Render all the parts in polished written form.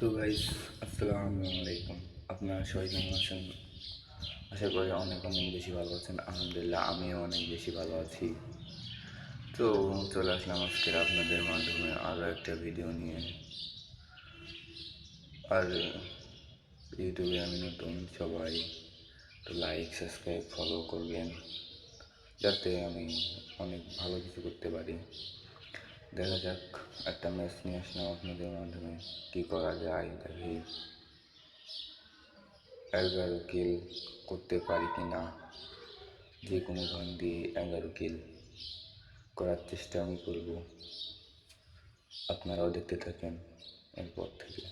তো গাইস, আসসালামু আলাইকুম। আপনারা সবাই কেমন আছেন? আশা করি অনেক অনেক বেশি ভালো আছেন। আলহামদুলিল্লাহ, আমিও অনেক বেশি ভালো আছি। তো চলে আসলাম আজকের আপনাদের মাধ্যমে আরও একটা ভিডিও নিয়ে। আর ইউটিউবে আমি নতুন, সবাই তো লাইক, সাবস্ক্রাইব, ফলো করবেন, যাতে আমি অনেক ভালো কিছু করতে পারি। দেখা যাক, একটা ম্যাচ নিয়ে আসলাম আপনাদের মাধ্যমে, কী করা যায় দেখি। 11 কিল করতে পারি কি না, যে কোনো গান দিয়ে 11 কিল করার চেষ্টা আমি করব। আপনারাও দেখতে থাকেন এরপর থেকে।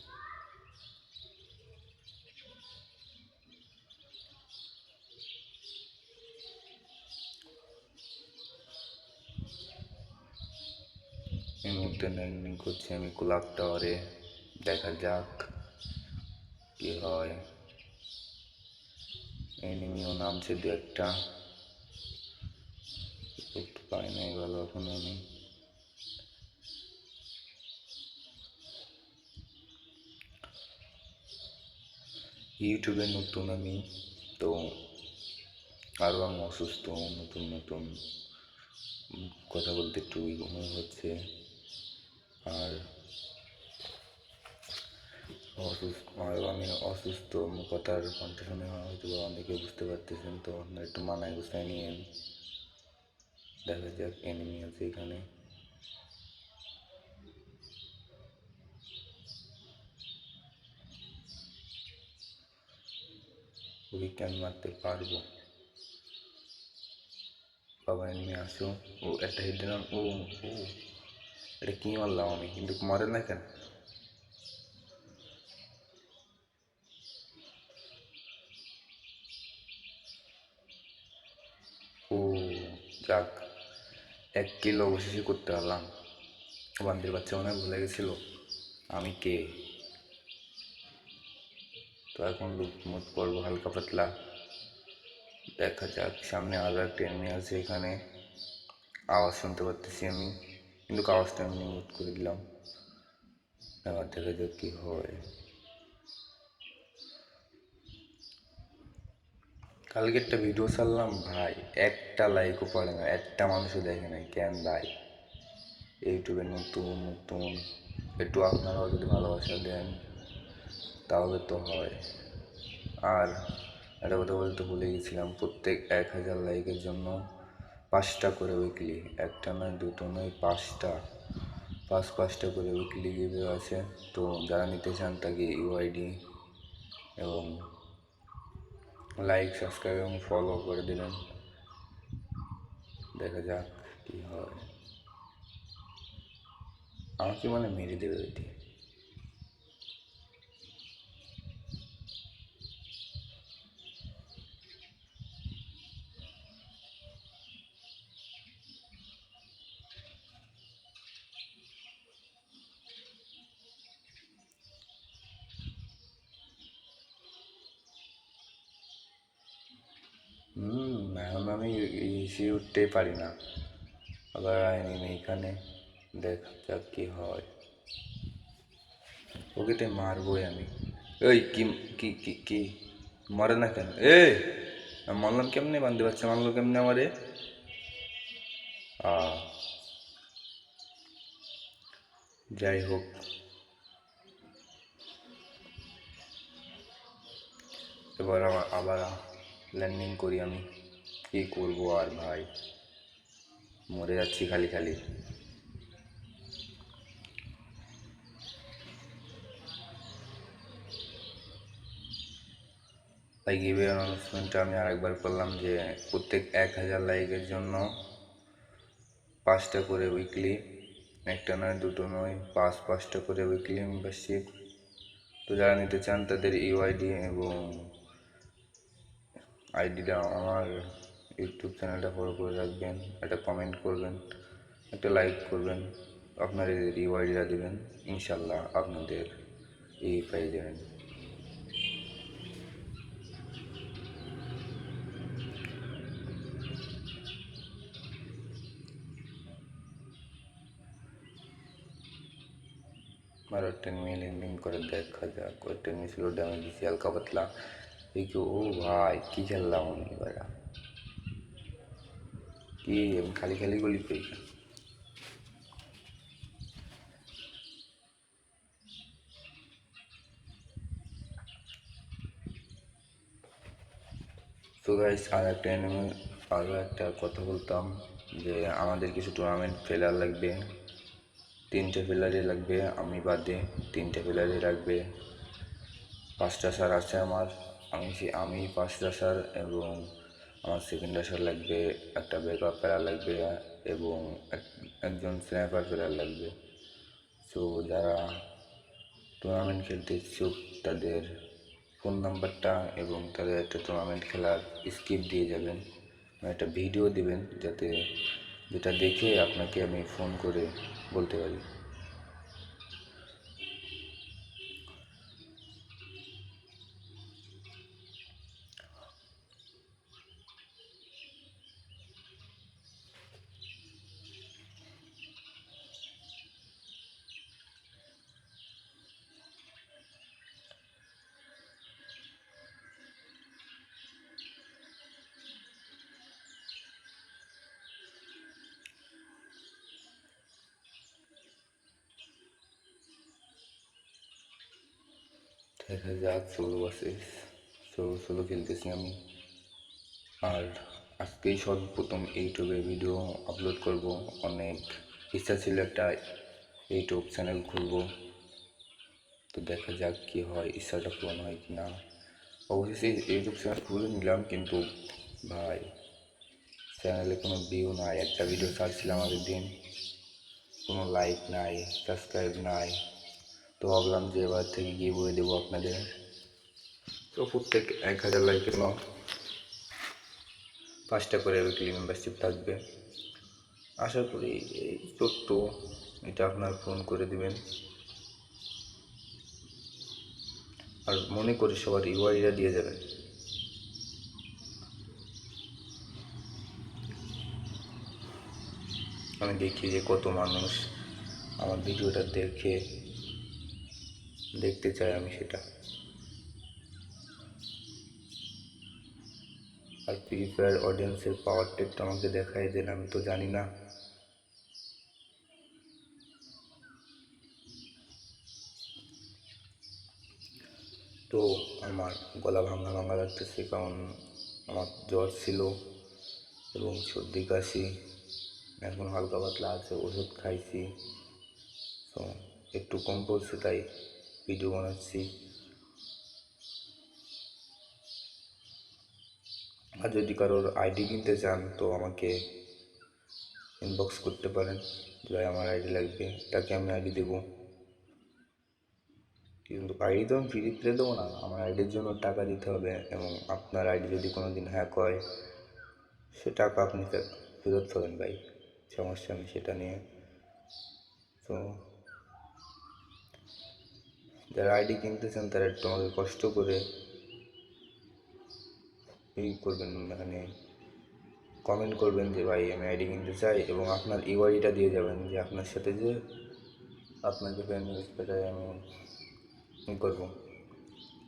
এই মুহূর্তে ল্যান্ডিং করছি আমি ক্লাব টাওয়ারে, দেখা যাক কি হয়। এনিমিও নামছে দু একটা, করতে পারি না ভালো এখন আমি। ইউটিউবে নতুন আমি, তো আরও আমি অসুস্থ, নতুন নতুন কথা বলতে একটু মনে হচ্ছে। আর আমি অসুস্থ, কথার কণ্ঠ শুনে হয়তো অনেকে বুঝতে পারতেছেন, তো আপনারা একটু মানায় গুছায় নিয়েন। দেখা যাক, এনিমি আছে এখানে। ওকে কেন মারতে পারবো? বাবা এনিমি আসো। ও একটা হিট দিলাম। ও ও এটা কি মারলাম আমি, কিন্তু মরে না কেন? ও যাক, 1 কিলো অবশেষে করতে পারলাম। বান্দির বাচ্চা মনে হয় ভুলে গেছিল আমি কে। তো এখন লুটমুট করবো হালকা পাতলা। দেখা যাক, সামনে আরও একটা এনিমি আছে এখানে। আওয়াজ শুনতে পারতেছি আমি, কিন্তু আওয়াজটা আমি মিউট করে দিলাম। এবার দেখা যাক কি হয়। কালকে একটা ভিডিও ছাড়লাম ভাই, একটা লাইকও পড়ে না, একটা মানুষও দেখে নাই। কেন ভাই? ইউটিউবে নতুন নতুন, একটু আপনারাও যদি ভালোবাসা দেন তাহলে তো হয়। আর একটা কথা বলতে ভুলে গেছিলাম, প্রত্যেক 1000 লাইকের জন্য 5টা করে উইকলি, একটা নয় দুটো নয় 5টা, 5টা করে উইকলি গিভে আছে। তো যারা নিতে চান তাকে ইউআইডি এবং লাইক, সাবস্ক্রাইব এবং ফলো করে দেবেন। দেখা যাক কী হয়। আমাকে মানে মেরে দেবে ওইটি। এখন আমি ইসে উঠতেই পারি না। আবার আইনি এখানে, দেখা যাক কি হয়। ওকে তো মারবই আমি। ওই কি কি কি কি মরে না কেন? আমি মরলাম কেমনে? বান্ধে বাচ্চা মারলো কেমনে আমারে? যাই হোক, এবার আবার ল্যান্ডিং করি আমি। কি করবো আর ভাই, মরে যাচ্ছি খালি খালি। তাই গিভে অ্যানাউন্সমেন্টটা আমি আরেকবার করলাম যে প্রত্যেক 1000 লাইকের জন্য 5টা করে উইকলি, একটা নয় দুটো নয় 5টা করে উইকলি মেম্বারশিপ। তো যারা নিতে চান তাদের ইউআইডি এবং আইডিটা আমার ইউটিউব চ্যানেলটা ফলো করে রাখবেন, একটা কমেন্ট করবেন, একটা লাইক করবেন, আপনাদের ইউআইডিটা দেবেন, ইনশাল্লাহ আপনাদের এই পেয়ে যাবেন। মারো 10 মিলি ল্যান্ডিং করে দেখা যাক। ওই 10 ছিল ড্যামেজ দিছি হালকা পাতলা। এই কি, ও ভাই কি খেললাম আমি এবার, কি আমি খালি খালি গুলি করি। তো গাইস আরও একটা কথা বলতাম যে আমাদের কিছু টুর্নামেন্ট প্লেয়ার লাগবে, 3টে প্লেয়ারই লাগবে, আমি বাদে 3টে প্লেয়ারই লাগবে। 5টা সার আছে আমার, আমি 5টা সার এবং আমার সেকেন্ড সার লাগবে, একটা ব্যাকআপ প্লেয়ার লাগবে এবং একজন স্ন্যাপার প্লেয়ার লাগবে। সো যারা টুর্নামেন্ট খেলতে ইচ্ছুক তাদের ফোন নাম্বারটা এবং তাদের একটা টুর্নামেন্ট খেলার স্কিপ দিয়ে যাবেন, একটা ভিডিও দিবেন যাতে যেটা দেখে আপনাকে আমি ফোন করে বলতে পারি। দেখা যাক, ষোলো ভার্সেস ষোলো খেলতেছি আমি। আর আজকেই সর্বপ্রথম ইউটিউবে ভিডিও আপলোড করব। অনেক ইচ্ছা ছিল একটা ইউটিউব চ্যানেল খুলব, তো দেখা যাক কি হয়, ইচ্ছাটা পূরণ হয় কি না। অবশেষে ইউটিউব চ্যানেল খুলে নিলাম, কিন্তু ভাই চ্যানেলে কোনো ভিউ নাই। একটা ভিডিও ছাড়ছিলাম আগের দিন, কোনো লাইক নাই, সাবস্ক্রাইব নাই। তো ভাবলাম যে এবার থেকে গিয়ে বলে দেবো আপনাদের। তো প্রত্যেক 1000 লাইকের জন্য 5টা করে উইকলি মেম্বারশিপ থাকবে। আশা করি এই ছোট্ট এটা আপনার ফোন করে দিবেন। আর মনে করে সবার ইউআইডিটা দিয়ে যাবেন। আমি দেখি যে কত মানুষ আমার ভিডিওটা দেখতে চাই, আমি সেটা। আর ফ্রি ফায়ার অডিয়েন্সের পাওয়ার টেকটা আমাকে দেখাই দেন, আমি তো জানি না। তো আমার গলা ভাঙা ভাঙা লাগতেছে, কারণ আমার জ্বর ছিল এবং সর্দি কাশি, এখন হালকা পাতলা আছে, ওষুধ খাইছি। তো একটু কম পড়ছে তাই ভিডিও বানাচ্ছি। আর যদি কারোর আইডি কিনতে চান তো আমাকে ইনবক্স করতে পারেন, ভাই আমার আইডি লাগবে, তাকে আমি আইডি দেবো। কিন্তু আইডি তো আমি ফ্রিতে দেবো না, আমার আইডির জন্য টাকা দিতে হবে, এবং আপনার আইডি যদি কোনো দিন হ্যাক হয় সে টাকা আপনি ফেরত পাবেন ভাই, সমস্যা নেই সেটা নিয়ে। তো যারা আইডি কিনতে চান তারা একটু আমাকে কষ্ট করে এই করবেন, মানে কমেন্ট করবেন যে ভাই আমি আইডি কিনতে চাই, এবং আপনার ইউআইডিটা দিয়ে যাবেন যে আপনার সাথে যে আপনাকে ফ্রেন্ড রিকোয়েস্টে আমি করবো,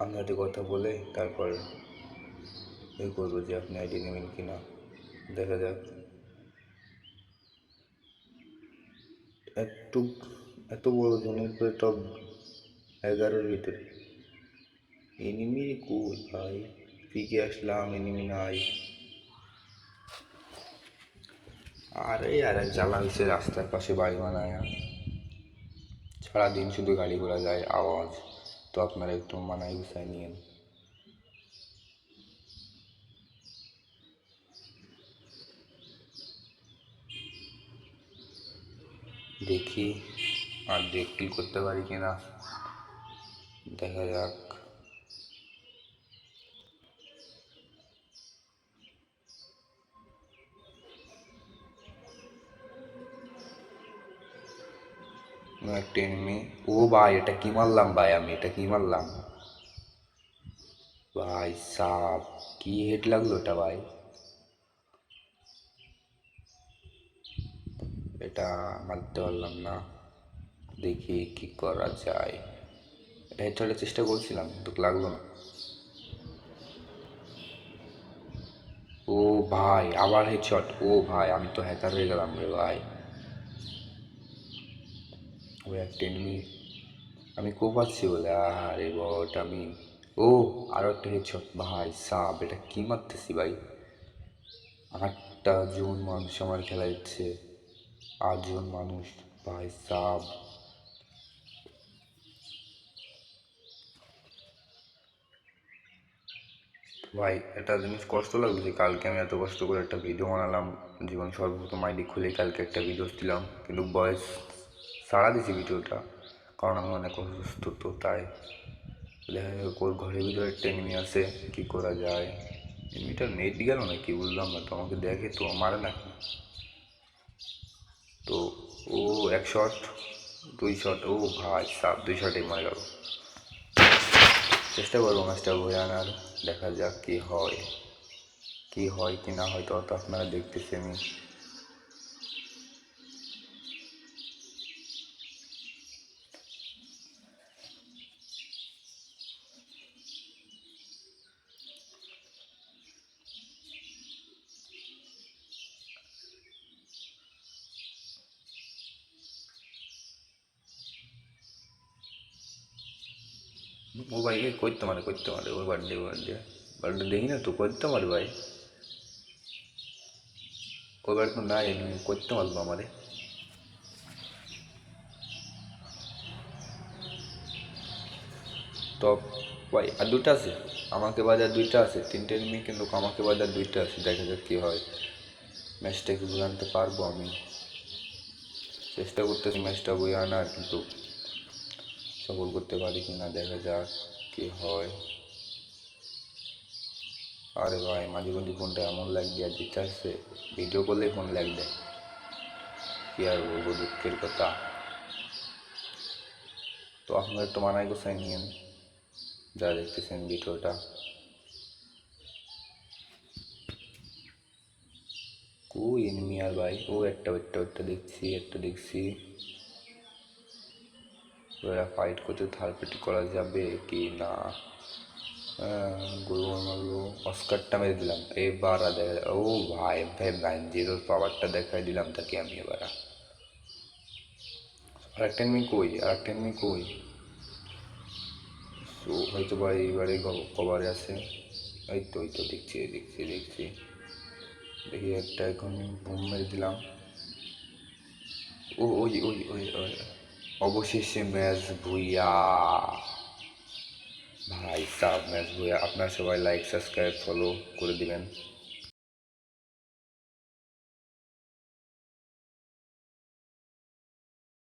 আপনার সাথে কথা বলে তারপর এই করবো যে আপনি আইডি নেবেন কি না। দেখা যাক। একটু এত বড় জনের পরে টপ 11-র ভিতরে এনিমি কই ভাই, পিকে আসলাম এনিমি নাই। আরে আর এক জ্বালা হয়েছে, রাস্তার পাশে বাড়ি বানায় সারাদিন শুধু গাড়ি ঘোড়া যায়, আওয়াজ। তো আপনারা একটু মানায় গুছায় নিয়েন। দেখি আর কিল করতে পারি কিনা, দেখা যাক। একটা এনিমি, ও ভাই এটা কি মারলাম ভাই, আমি এটা কি মারলাম ভাই সাব, কি হেড লাগলো এটা ভাই, এটা মারতে পারলাম না। দেখি কি করা যায়। হেডশটের চেষ্টা করছিলাম কিন্তু লাগলো না। ও ভাই আবার হেডশট! ও ভাই আমি তো হ্যাকার হয়ে গেলাম রে ভাই। ও একটা এনিমি আমি কোপাচ্ছি বলে আরে বট আমি। ও আরো একটা হেডশট ভাই সাব! এটা কি মারতেছি ভাই! 8টা জন মানুষ আমার খেলা দিচ্ছে, 8জন মানুষ ভাই সাব! ভাই একটা জিনিস কষ্ট লাগলো যে কালকে আমি এত কষ্ট করে একটা ভিডিও বানালাম, জীবন সর্বপ্রথম আইডি খুলে কালকে একটা ভিডিও দিলাম, কিন্তু বয়স সারা দিছি ভিডিওটা, কারণ আমি অনেক অসুস্থ, তো তাই দেখা যাক ওর ঘরের ভিতরে একটা এনিমি আছে, কি করা যায়। এনিমিটার নেট গেল না কি বুঝলাম না তো, আমাকে দেখে তো মারে নাকি। তো ও 1 শট, 2 শট, ও ভাই সাব 2 শটেই মারা গেল। চেষ্টা করবো ম্যাচটা বয়ে আনার, দেখা যাক কি হয়, কি হয় কি না হয় তো আপনারা দেখতেছেন। ও ভাই করতে মারে ওর বার্থডে দেখি না তো করতে মারে ভাই, ওই বাড়ি তো নাই, করতে মারবো আমারে। তো ভাই আর 2টা আছে, আমাকে বাদে আর 2টা আছে, 3টে এনিমি কিন্তু আমাকে বাদে আর 2টা আছে, দেখা যাক কি হয়। ম্যাচটা কি বয়ে আনতে পারবো আমি, চেষ্টা করতেছি ম্যাচটা বয়ে আনার, কিন্তু সফল করতে পারি কি না দেখা যাক কি হয়। আরে ভাই মাঝে মধ্যে ফোনটা এমন ল্যাগ দেওয়া যেতে আসছে, ভিডিও করলে ফোন ল্যাগ দেয়, কি আর বলবো, দুঃখের কথা। তো আপনারা একটু মানায় গোছায় নিয়েন যা দেখতেছেন ভিডিওটা। কই এনিমি আর ভাই, ও একটা দেখছি ওরা ফাইট করতে, থার্ড করা যাবে কি না। গোল মারলো, অস্কারটা মেরে দিলাম এবার, দেখা ও ভাই ভাই 9-0 পাওয়ারটা দেখাই দিলাম তাকে আমি এবার। আরেকটা এনিমি কই, তো হয়তো ভাই এবারে কভারে আছে। এই তো দেখছি দেখি একটা এখন বুম মেরে দিলাম। ও ওই অবশেষে ম্যাচ ভুইয়া ভাই সাব, ম্যাচ ভুইয়া। আপনারা সবাই লাইক সাবস্ক্রাইব ফলো করে দিবেন।